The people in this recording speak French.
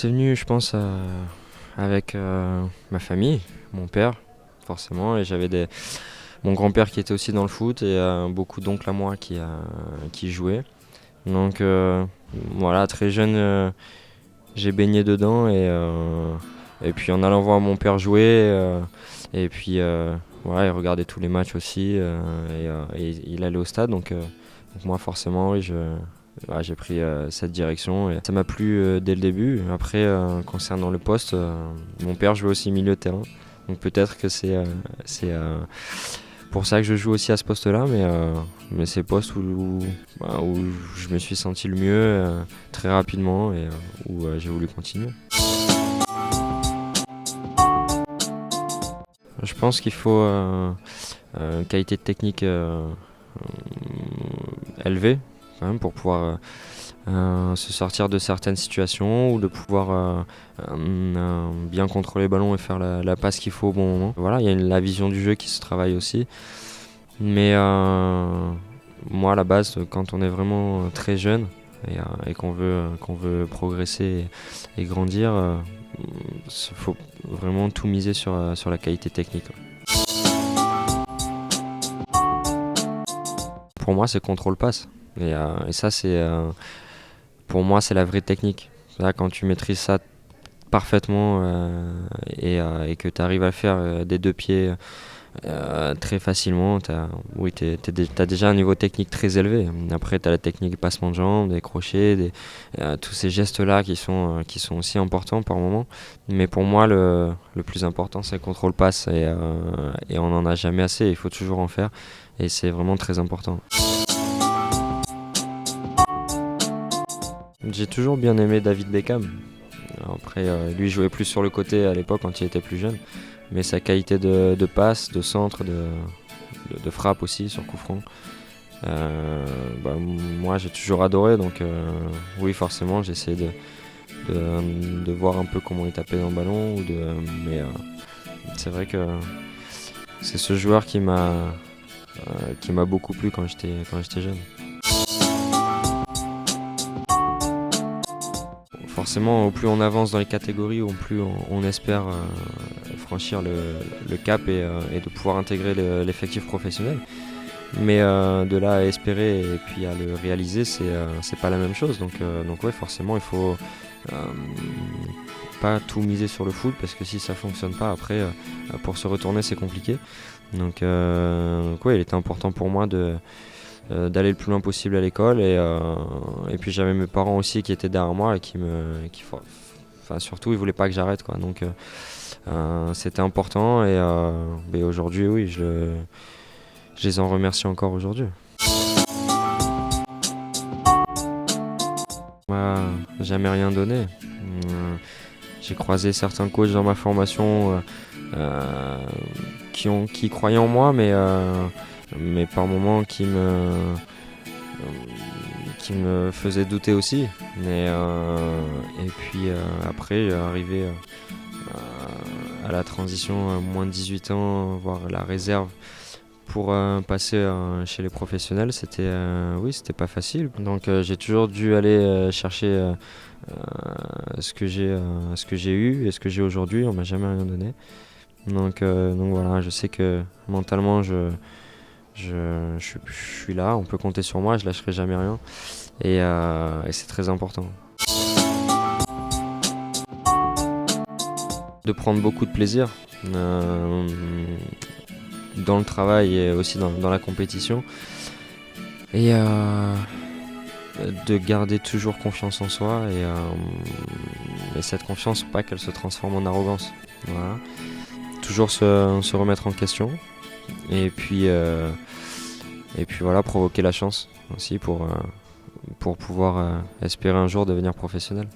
c'est venu, je pense, avec ma famille, mon père, forcément, et mon grand-père qui était aussi dans le foot et beaucoup d'oncles à moi qui jouaient. Donc voilà, très jeune, j'ai baigné dedans et puis en allant voir mon père jouer et puis voilà, il regardait tous les matchs aussi et il allait au stade. Donc moi forcément, oui, ouais, j'ai pris cette direction et ça m'a plu dès le début. Après, concernant le poste, mon père jouait aussi milieu de terrain. Donc peut-être que c'est pour ça que je joue aussi à ce poste-là, mais c'est le poste où je me suis senti le mieux très rapidement et où j'ai voulu continuer. Je pense qu'il faut une qualité technique élevée quand même pour pouvoir se sortir de certaines situations ou de pouvoir bien contrôler le ballon et faire la passe qu'il faut au bon moment. Voilà, il y a la vision du jeu qui se travaille aussi. Mais moi, à la base, quand on est vraiment très jeune et qu'on veut progresser et grandir, il faut vraiment tout miser sur la qualité technique. Pour moi, c'est contrôle-passe. Et ça, pour moi, c'est la vraie technique. Là, quand tu maîtrises ça parfaitement et que tu arrives à le faire des deux pieds très facilement, t'as déjà un niveau technique très élevé. Après, tu as la technique passement de jambes, des crochets, tous ces gestes-là qui sont aussi importants par moment. Mais pour moi, le plus important, c'est le contrôle-passe et on n'en a jamais assez, il faut toujours en faire et c'est vraiment très important. J'ai toujours bien aimé David Beckham. Après, lui jouait plus sur le côté à l'époque quand il était plus jeune, mais sa qualité de passe, de centre, de frappe aussi sur coup franc, moi j'ai toujours adoré. Donc oui, forcément, j'essaie de voir un peu comment il tapait dans le ballon, mais c'est vrai que c'est ce joueur qui m'a beaucoup plu quand j'étais jeune. Forcément, au plus on avance dans les catégories, au plus on espère franchir le cap et de pouvoir intégrer l'effectif professionnel. Mais de là à espérer et puis à le réaliser, c'est pas la même chose. Donc ouais, forcément, il faut pas tout miser sur le foot parce que si ça fonctionne pas, après, pour se retourner, c'est compliqué. Donc ouais, il était important pour moi d'aller le plus loin possible à l'école et puis j'avais mes parents aussi qui étaient derrière moi et surtout ils voulaient pas que j'arrête quoi. Donc c'était important et aujourd'hui oui, je les en remercie encore aujourd'hui. Moi, jamais rien donné. J'ai croisé certains coachs dans ma formation qui croyaient en moi, mais par moments qui me faisaient douter aussi. Et puis après, arrivé à la transition à moins de 18 ans, voire la réserve pour passer chez les professionnels, c'était pas facile. Donc j'ai toujours dû aller chercher ce que j'ai eu et ce que j'ai aujourd'hui. On m'a jamais rien donné. Donc voilà, je sais que mentalement je suis là, on peut compter sur moi, je lâcherai jamais rien et c'est très important. De prendre beaucoup de plaisir dans le travail et aussi dans la compétition et de garder toujours confiance en soi et cette confiance, pas qu'elle se transforme en arrogance. Voilà. Toujours se remettre en question et puis voilà, provoquer la chance aussi pour pouvoir espérer un jour devenir professionnel.